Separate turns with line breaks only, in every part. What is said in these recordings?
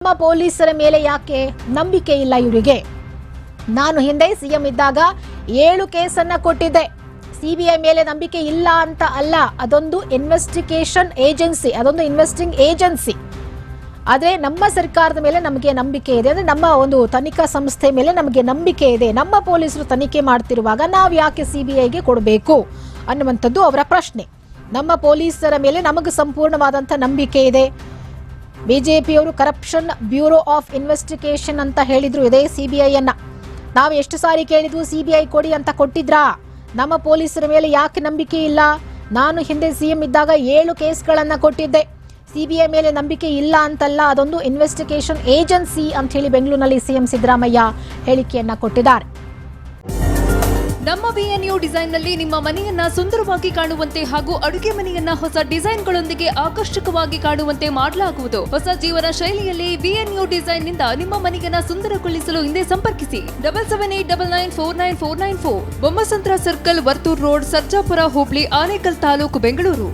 ನಮ್ಮ ಪೊಲೀಸರ ಮೇಲೆ ಯಾಕೆ ನಂಬಿಕೆ ಇಲ್ಲ ಇವರಿಗೆ? ನಾನು ಹಿಂದೆ ಸಿಎಂ ಇದ್ದಾಗ 7 ಕೇಸನ್ನ ಕೊಟ್ಟಿದ್ದೆ. ಸಿಬಿಐ ಮೇಲೆ ನಂಬಿಕೆ ಇಲ್ಲ ಅಂತ ಅಲ್ಲ, ಅದೊಂದು ಇನ್ವೆಸ್ಟಿಗೇಷನ್ ಏಜೆನ್ಸಿ, ಅದೊಂದು ಇನ್ವೆಸ್ಟಿಂಗ್ ಏಜೆನ್ಸಿ. ಆದರೆ ನಮ್ಮ ಸರ್ಕಾರದ ಮೇಲೆ ನಮಗೆ ನಂಬಿಕೆ ಇದೆ, ಅಂದ್ರೆ ನಮ್ಮ ಒಂದು ತನಿಖಾ ಸಂಸ್ಥೆ ಮೇಲೆ ನಮಗೆ ನಂಬಿಕೆ ಇದೆ. ನಮ್ಮ ಪೊಲೀಸರು ತನಿಖೆ ಮಾಡ್ತಿರುವಾಗ ನಾವು ಯಾಕೆ ಸಿಬಿಐಗೆ ಕೊಡಬೇಕು ಅನ್ನುವಂಥದ್ದು ಅವರ ಪ್ರಶ್ನೆ. ನಮ್ಮ ಪೊಲೀಸರ ಮೇಲೆ ನಮಗೆ ಸಂಪೂರ್ಣವಾದಂಥ ನಂಬಿಕೆ ಇದೆ. ಬಿಜೆಪಿಯವರು ಕರಪ್ಷನ್ ಬ್ಯೂರೋ ಆಫ್ ಇನ್ವೆಸ್ಟಿಗೇಷನ್ ಅಂತ ಹೇಳಿದ್ರು ಇದೇ ಸಿಬಿಐಯನ್ನ. ನಾವು ಎಷ್ಟು ಸಾರಿ ಕೇಳಿದ್ವು ಸಿಬಿಐ ಕೊಡಿ ಅಂತ, ಕೊಟ್ಟಿದ್ರಾ? ನಮ್ಮ ಪೊಲೀಸರ ಮೇಲೆ ಯಾಕೆ ನಂಬಿಕೆ ಇಲ್ಲ? ನಾನು ಹಿಂದೆ ಸಿಎಂ ಇದ್ದಾಗ 7 ಕೇಸ್ಗಳನ್ನ ಕೊಟ್ಟಿದ್ದೆ. ಸಿಬಿಐ ಮೇಲೆ ನಂಬಿಕೆ ಇಲ್ಲ ಅಂತಲ್ಲ, ಅದೊಂದು ಇನ್ವೆಸ್ಟಿಗೇಷನ್ ಏಜೆನ್ಸಿ ಅಂತ ಹೇಳಿ ಬೆಂಗಳೂರಿನಲ್ಲಿ ಸಿಎಂ ಸಿದ್ದರಾಮಯ್ಯ ಹೇಳಿಕೆಯನ್ನ ಕೊಟ್ಟಿದ್ದಾರೆ.
ನಮ್ಮ ಬಿಎನ್ಯು ಡಿಸೈನ್ ನಲ್ಲಿ ನಿಮ್ಮ ಮನೆಯನ್ನ ಸುಂದರವಾಗಿ ಕಾಣುವಂತೆ ಹಾಗೂ ಅಡುಗೆ ಮನೆಯನ್ನ ಹೊಸ ಡಿಸೈನ್ಗಳೊಂದಿಗೆ ಆಕರ್ಷಕವಾಗಿ ಕಾಣುವಂತೆ ಮಾಡಲಾಗುವುದು. ಹೊಸ ಜೀವನ ಶೈಲಿಯಲ್ಲಿ ಬಿಎನ್ಯು ಡಿಸೈನ್ ನಿಂದ ನಿಮ್ಮ ಮನೆಯನ್ನ ಸುಂದರಗೊಳಿಸಲು ಹಿಂದೆ ಸಂಪರ್ಕಿಸಿ 7789949494, ಬೊಮ್ಮಸಂದ್ರ ಸರ್ಕಲ್, ವರ್ತೂರ್ ರೋಡ್, ಸರ್ಜಾಪುರ ಹೋಬಳಿ, ಆನೇಕಲ್ ತಾಲೂಕು, ಬೆಂಗಳೂರು.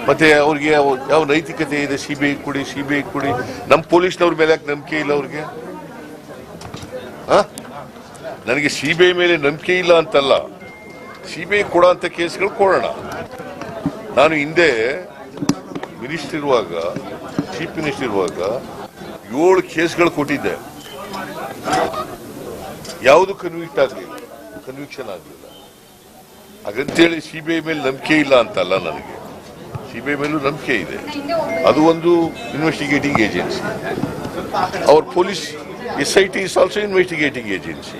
ಮತ್ತೆ ಅವ್ರಿಗೆ ಯಾವ ನೈತಿಕತೆ ಇದೆ? ಸಿಬಿಐ ಕೊಡಿ. ನಮ್ಮ ಪೊಲೀಸ್ನವ್ರ ಮೇಲೆ ಯಾಕೆ ನಂಬಿಕೆ ಇಲ್ಲ ಅವ್ರಿಗೆ? ನನಗೆ ಸಿಬಿಐ ಮೇಲೆ ನಂಬಿಕೆ ಇಲ್ಲ ಅಂತಲ್ಲ, ಸಿಬಿಐ ಕೊಡೋ ಅಂತ ಕೇಸ್ಗಳು ಕೊಡೋಣ. ನಾನು ಹಿಂದೆ ಮಿನಿಸ್ಟರ್ ಇರುವಾಗ, ಚೀಫ್ ಮಿನಿಸ್ಟರ್ ಇರುವಾಗ 7 ಕೇಸ್ಗಳು ಕೊಟ್ಟಿದ್ದೆ. ಯಾವುದು ಕನ್ವಿಕ್ಷನ್ ಆಗಲಿಲ್ಲ. ಹಾಗಂತೇಳಿ ಸಿಬಿಐ ಮೇಲೆ ನಂಬಿಕೆ ಇಲ್ಲ ಅಂತಲ್ಲ, ನನಗೆ ಸಿಬಿಐ ಮೇಲೂ ನಂಬಿಕೆ ಇದೆ. ಅದು ಒಂದು investigating agency. Our police SIT is also investigating agency.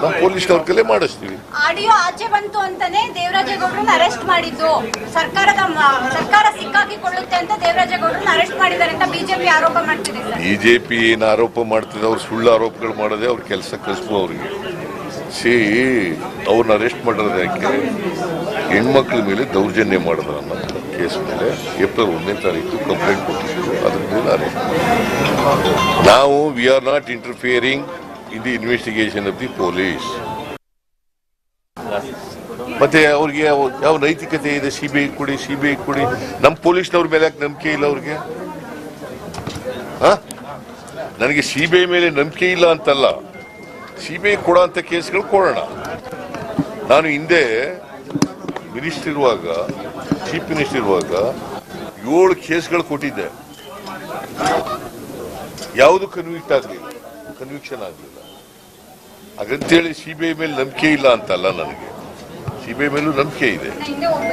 ನಾವು ಪೊಲೀಸ್ನವ್ರ ಕಲೆ ಮಾಡಿಸ್ತೀವಿ.
ಆಡಿಯೋ ಆಚೆ ಬಂತು ಅಂತಾನೆ ದೇವರಾಜೇಗೌಡರನ್ನ ಅರೆಸ್ಟ್ ಮಾಡಿದ್ದು. ಸರ್ಕಾರ ಸಿಕ್ಕಾಕಿಕೊಳ್ಳುತ್ತೆ ಅಂತ ದೇವರಾಜೇಗೌಡರನ್ನ ಅರೆಸ್ಟ್ ಮಾಡಿದ್ದಾರೆ ಅಂತ ಬಿಜೆಪಿ ಆರೋಪ ಮಾಡ್ತಿದೆ.
ಬಿಜೆಪಿ ಏನು ಆರೋಪ ಮಾಡ್ತಿದೆ? ಅವ್ರು ಸುಳ್ಳು ಆರೋಪಗಳು ಮಾಡೋದೇ ಅವ್ರ ಕೆಲಸ, ಕಸಬು ಅವ್ರಿಗೆ. ಅವ್ರನ್ನ ಅರೆಸ್ಟ್ ಮಾಡೋದು ಯಾಕೆ? ಹೆಣ್ಮಕ್ಳ ಮೇಲೆ ದೌರ್ಜನ್ಯ ಮಾಡಿದ್ರ ಅನ್ನೋ ಕೇಸ್ ಮೇಲೆ ಏಪ್ರಿಲ್ 1ನೇ ತಾರೀಕು ಕಂಪ್ಲೇಂಟ್ ಕೊಟ್ಟಿದ್ರು. ಅದ್ರ ಮೇಲೆ ಅರೆಸ್ಟ್ ನಾವು we are not interfering in the investigation of the police. ಮತ್ತೆ ಅವ್ರಿಗೆ ಯಾವ ನೈತಿಕತೆ ಇದೆ? ಸಿಬಿಐ ಕೊಡಿ. ನಮ್ಮ ಪೊಲೀಸ್ನವ್ರ ಮೇಲೆ ಯಾಕೆ ನಂಬಿಕೆ ಇಲ್ಲ ಅವ್ರಿಗೆ? ನನಗೆ ಸಿಬಿಐ ಮೇಲೆ ನಂಬಿಕೆ ಇಲ್ಲ ಅಂತಲ್ಲ, ಸಿಬಿಐ ಕೊಡೋ ಅಂತ ಕೇಸ್ಗಳು ಕೊಡೋಣ. ನಾನು ಹಿಂದೆ ಮಿನಿಸ್ಟರ್ ಇರುವಾಗ, ಚೀಫ್ ಮಿನಿಸ್ಟರ್ ಇರುವಾಗ 7 ಕೇಸ್ಗಳು ಕೊಟ್ಟಿದ್ದೆ. ಯಾವುದು ಕನ್ವಿಕ್ಷನ್ ಆಗಲಿಲ್ಲ. ಹಾಗಂತೇಳಿ ಸಿಬಿಐ ಮೇಲೆ ನಂಬಿಕೆ ಇಲ್ಲ ಅಂತಲ್ಲ, ನನಗೆ ಸಿಬಿಐ ಮೇಲೂ ನಂಬಿಕೆ ಇದೆ.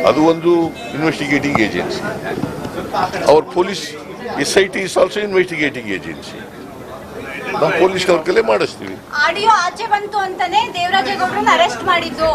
ಅದು ಒಂದು investigating agency. Our police SIT is also investigating agency. ನಾವು ಪೊಲೀಸ್ನವ್ರ ಕಲೆ ಮಾಡಿಸ್ತೀವಿ.
ಆಡಿಯೋ ಆಚೆ ಬಂತು ಅಂತಾನೆ ದೇವರಾಜೇಗೌಡರನ್ನ ಅರೆಸ್ಟ್ ಮಾಡಿದ್ದು.